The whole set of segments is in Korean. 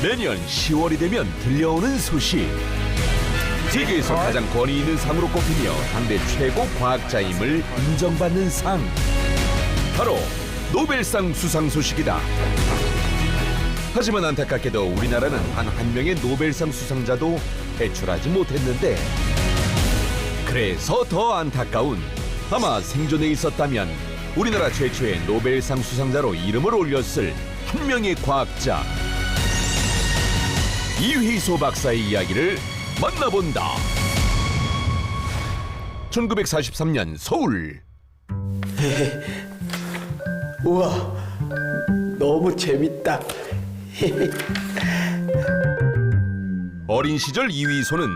매년 10월이 되면 들려오는 소식. 세계에서 가장 권위 있는 상으로 꼽히며 당대 최고 과학자임을 인정받는 상. 바로 노벨상 수상 소식이다. 하지만 안타깝게도 우리나라는 단 한 명의 노벨상 수상자도 배출하지 못했는데, 그래서 더 안타까운, 아마 생존해 있었다면 우리나라 최초의 노벨상 수상자로 이름을 올렸을 한 명의 과학자, 이휘소 박사의 이야기를 만나본다. 1943년 서울. 우와, 너무 재밌다. 어린 시절 이휘소는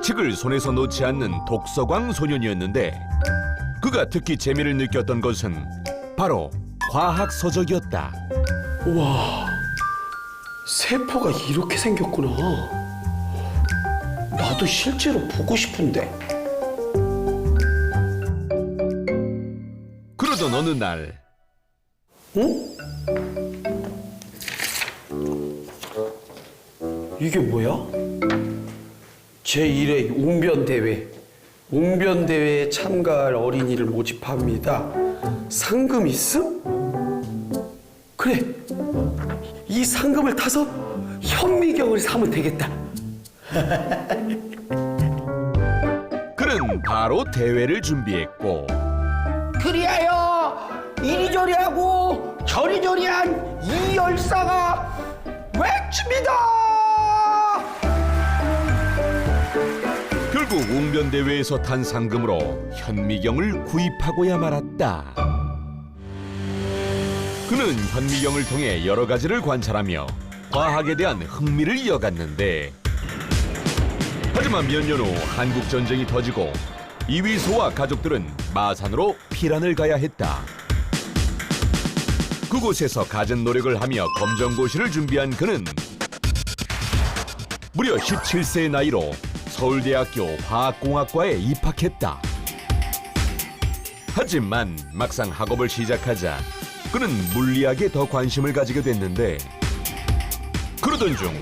책을 손에서 놓지 않는 독서광 소년이었는데, 그가 특히 재미를 느꼈던 것은 바로 과학 서적이었다. 우와, 세포가 이렇게 생겼구나. 나도 실제로 보고 싶은데. 그러던 어느 날, 응? 이게 뭐야? 제1회 웅변대회. 웅변대회에 참가할 어린이를 모집합니다. 상금 있음? 그래, 이 상금을 타서 현미경을 사면 되겠다. 그는 바로 대회를 준비했고, 그리하여 이리저리 하고 저리저리한 이 열사가 외칩니다. 결국 웅변대회에서 탄 상금으로 현미경을 구입하고야 말았다. 그는 현미경을 통해 여러 가지를 관찰하며 과학에 대한 흥미를 이어갔는데, 하지만 몇 년 후 한국전쟁이 터지고 이휘소와 가족들은 마산으로 피란을 가야 했다. 그곳에서 갖은 노력을 하며 검정고시를 준비한 그는 무려 17세의 나이로 서울대학교 화학공학과에 입학했다. 하지만 막상 학업을 시작하자 그는 물리학에 더 관심을 가지게 됐는데, 그러던 중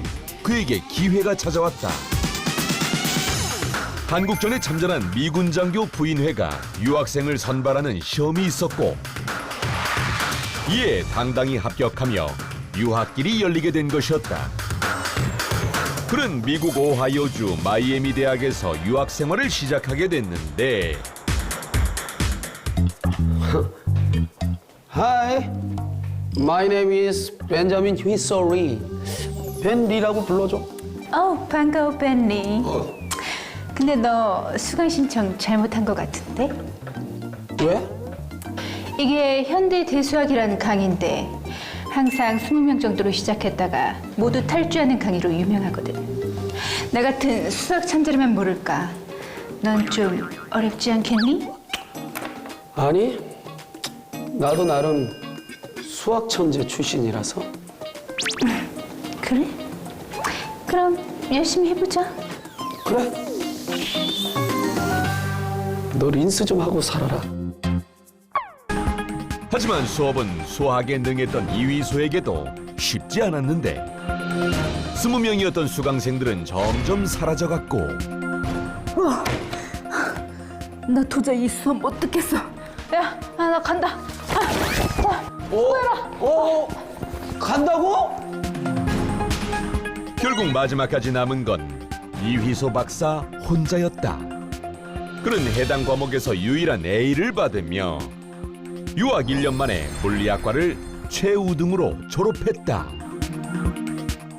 그에게 기회가 찾아왔다. 한국전에 참전한 미군 장교 부인회가 유학생을 선발하는 시험이 있었고, 이에 당당히 합격하며 유학길이 열리게 된 것이었다. 그는 미국 오하이오주 마이애미 대학에서 유학 생활을 시작하게 됐는데, Hi, my name is Benjamin Huisori. 벤리라고 불러줘. 반가워, 벤리. 근데 너 수강 신청 잘못한 것 같은데? 왜? 이게 현대 대수학이라는 강의인데 항상 20명 정도로 시작했다가 모두 탈주하는 강의로 유명하거든. 나 같은 수학 천재라면 모를까. 넌 좀 어렵지 않겠니? 아니, 나도 나름 수학 천재 출신이라서. 그래? 그럼 열심히 해보자. 그래. 너 린스 좀 하고 살아라. 하지만 수업은 수학에 능했던 이휘소에게도 쉽지 않았는데, 20명이었던 수강생들은 점점 사라져갔고, 나 도저히 이 수업 못 듣겠어. 야, 나 간다. 간다고? 결국 마지막까지 남은 건 이휘소 박사 혼자였다. 그는 해당 과목에서 유일한 A를 받으며 유학 1년 만에 물리학과를 최우등으로 졸업했다.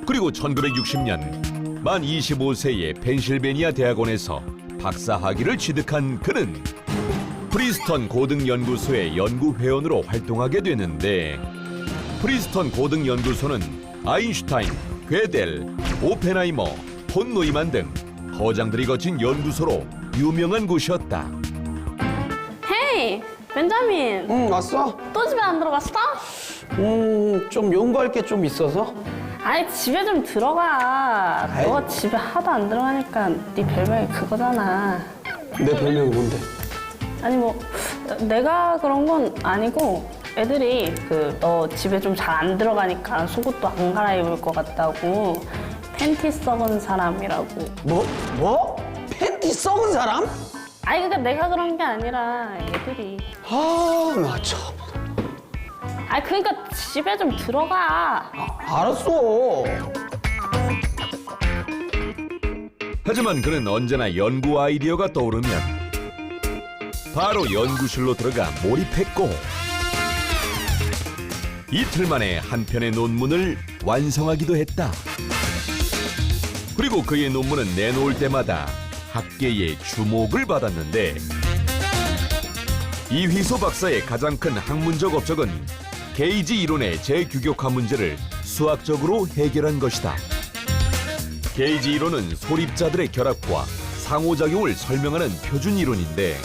그리고 1960년 만 25세의 펜실베니아 대학원에서 박사학위를 취득한 그는 프리스턴 고등연구소의 연구회원으로 활동하게 되는데, 프리스턴 고등연구소는 아인슈타인, 괴델, 오펜하이머, 폰 노이만 등 거장들이 거친 연구소로 유명한 곳이었다. 헤이, 벤자민. 응, 왔어? 또 집에 안 들어갔어? 좀 연구할 게 좀 있어서. 아니, 집에 좀 들어가. 아이. 너가 집에 하도 안 들어가니까 네 별명이 그거잖아. 내 별명이 뭔데? 아니 뭐 내가 그런 건 아니고 애들이 너 집에 좀 잘 안 들어가니까 속옷도 안 갈아입을 것 같다고 팬티 썩은 사람이라고. 뭐? 팬티 썩은 사람? 아니 그러니까 내가 그런 게 아니라 애들이. 나 참. 아니 그러니까 집에 좀 들어가. 알았어. 하지만 그는 언제나 연구 아이디어가 떠오르면 바로 연구실로 들어가 몰입했고 이틀 만에 한 편의 논문을 완성하기도 했다. 그리고 그의 논문은 내놓을 때마다 학계의 주목을 받았는데 이휘소 박사의 가장 큰 학문적 업적은 게이지 이론의 재규격화 문제를 수학적으로 해결한 것이다. 게이지 이론은 소립자들의 결합과 상호작용을 설명하는 표준 이론인데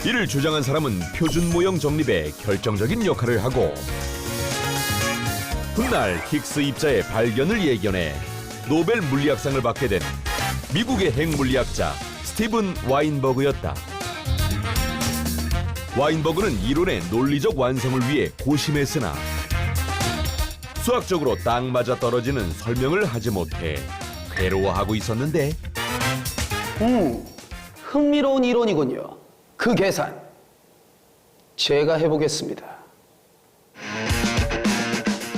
이를 주장한 사람은 표준 모형 정립에 결정적인 역할을 하고 훗날 힉스 입자의 발견을 예견해 노벨 물리학상을 받게 된 미국의 핵물리학자 스티븐 와인버그였다. 와인버그는 이론의 논리적 완성을 위해 고심했으나 수학적으로 딱 맞아 떨어지는 설명을 하지 못해 괴로워하고 있었는데 흥미로운 이론이군요. 그 계산 제가 해보겠습니다.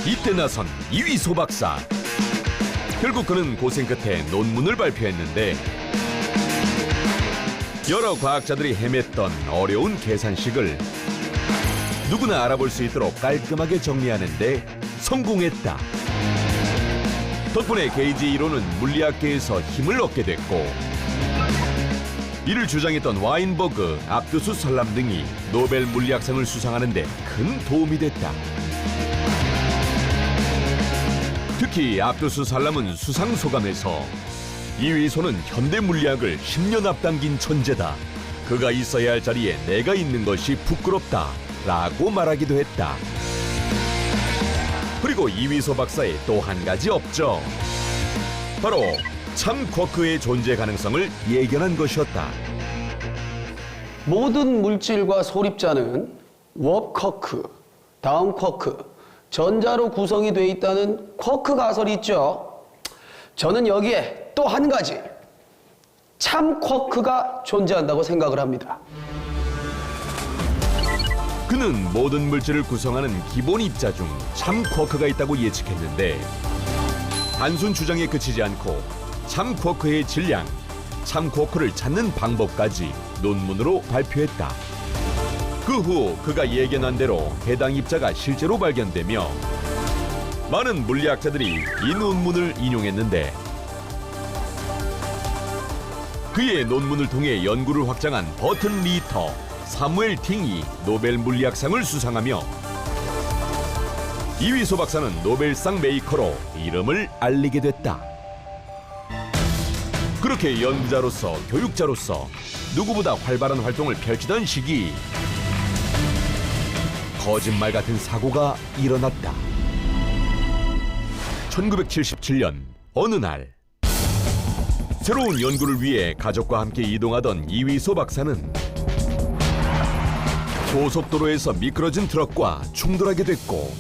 이때 나선 이휘소 박사. 결국 그는 고생 끝에 논문을 발표했는데 여러 과학자들이 헤맸던 어려운 계산식을 누구나 알아볼 수 있도록 깔끔하게 정리하는데 성공했다. 덕분에 게이지 이론은 물리학계에서 힘을 얻게 됐고 이를 주장했던 와인버그, 압두수 설람 등이 노벨 물리학상을 수상하는 데 큰 도움이 됐다. 특히 압두수 설람은 수상 소감에서 이휘소는 현대 물리학을 10년 앞당긴 천재다. 그가 있어야 할 자리에 내가 있는 것이 부끄럽다. 라고 말하기도 했다. 그리고 이휘소 박사의 또 한 가지 업적. 바로 참 쿼크의 존재 가능성을 예견한 것이었다. 모든 물질과 소립자는 워 쿼크, 다운 쿼크, 전자로 구성이 돼 있다는 쿼크 가설이 있죠. 저는 여기에 또 한 가지 참 쿼크가 존재한다고 생각을 합니다. 그는 모든 물질을 구성하는 기본 입자 중 참 쿼크가 있다고 예측했는데 단순 주장에 그치지 않고 참 쿼크의 질량, 참 쿼크를 찾는 방법까지 논문으로 발표했다. 그 후 그가 예견한 대로 해당 입자가 실제로 발견되며 많은 물리학자들이 이 논문을 인용했는데 그의 논문을 통해 연구를 확장한 버튼 리터, 사무엘 팅이 노벨 물리학상을 수상하며 이휘소 박사는 노벨상 메이커로 이름을 알리게 됐다. 그렇게 연구자로서 교육자로서 누구보다 활발한 활동을 펼치던 시기 거짓말 같은 사고가 일어났다. 1977년 어느 날 새로운 연구를 위해 가족과 함께 이동하던 이휘소 박사는 고속도로에서 미끄러진 트럭과 충돌하게 됐고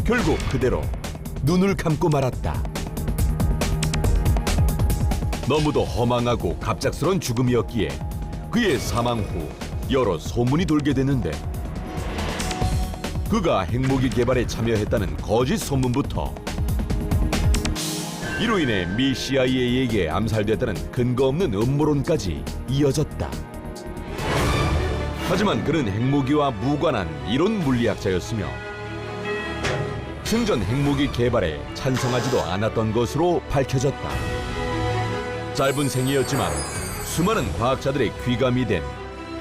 결국 그대로 눈을 감고 말았다. 너무도 허망하고 갑작스런 죽음이었기에 그의 사망 후 여러 소문이 돌게 되는데 그가 핵무기 개발에 참여했다는 거짓 소문부터 이로 인해 미 CIA에게 암살됐다는 근거 없는 음모론까지 이어졌다. 하지만 그는 핵무기와 무관한 이론 물리학자였으며 승전 핵무기 개발에 찬성하지도 않았던 것으로 밝혀졌다. 짧은 생이었지만 수많은 과학자들의 귀감이 된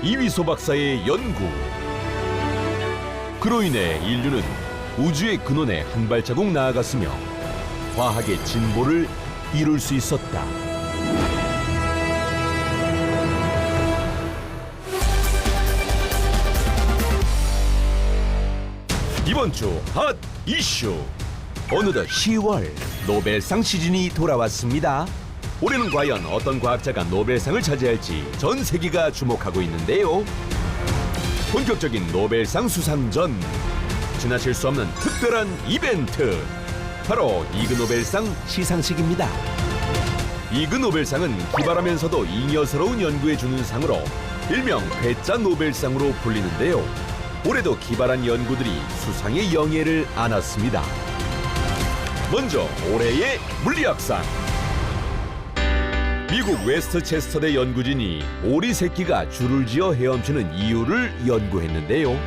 이휘소 박사의 연구. 그로 인해 인류는 우주의 근원에 한 발자국 나아갔으며 과학의 진보를 이룰 수 있었다. 이번 주 핫 이슈. 어느덧 10월 노벨상 시즌이 돌아왔습니다. 올해는 과연 어떤 과학자가 노벨상을 차지할지 전 세계가 주목하고 있는데요. 본격적인 노벨상 수상 전 지나칠 수 없는 특별한 이벤트, 바로 이그 노벨상 시상식입니다. 이그 노벨상은 기발하면서도 잉여스러운 연구에 주는 상으로 일명 괴짜 노벨상으로 불리는데요. 올해도 기발한 연구들이 수상의 영예를 안았습니다. 먼저 올해의 물리학상. 미국 웨스트체스터대 연구진이 오리 새끼가 줄을 지어 헤엄치는 이유를 연구했는데요.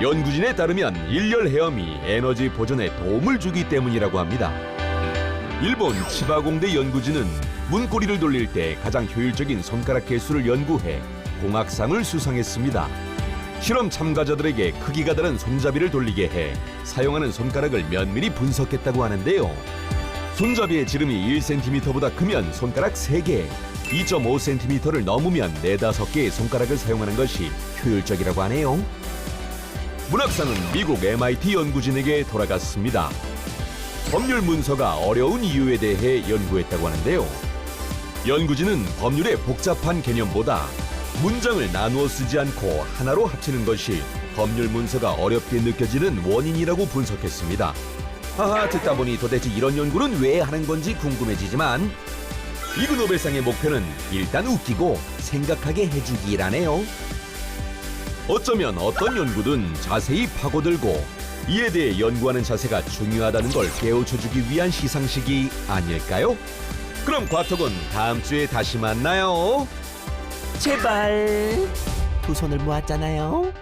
연구진에 따르면 일렬 헤엄이 에너지 보존에 도움을 주기 때문이라고 합니다. 일본 치바공대 연구진은 문고리를 돌릴 때 가장 효율적인 손가락 개수를 연구해 공학상을 수상했습니다. 실험 참가자들에게 크기가 다른 손잡이를 돌리게 해 사용하는 손가락을 면밀히 분석했다고 하는데요. 손잡이의 지름이 1cm보다 크면 손가락 3개, 2.5cm를 넘으면 4-5개의 손가락을 사용하는 것이 효율적이라고 하네요. 문학상은 미국 MIT 연구진에게 돌아갔습니다. 법률 문서가 어려운 이유에 대해 연구했다고 하는데요. 연구진은 법률의 복잡한 개념보다 문장을 나누어 쓰지 않고 하나로 합치는 것이 법률 문서가 어렵게 느껴지는 원인이라고 분석했습니다. 하하, 듣다 보니 도대체 이런 연구는 왜 하는 건지 궁금해지지만 이그 노벨상의 목표는 일단 웃기고 생각하게 해주기라네요. 어쩌면 어떤 연구든 자세히 파고들고 이에 대해 연구하는 자세가 중요하다는 걸 깨우쳐주기 위한 시상식이 아닐까요? 그럼 과톡은 다음 주에 다시 만나요. 제발 두 손을 모았잖아요.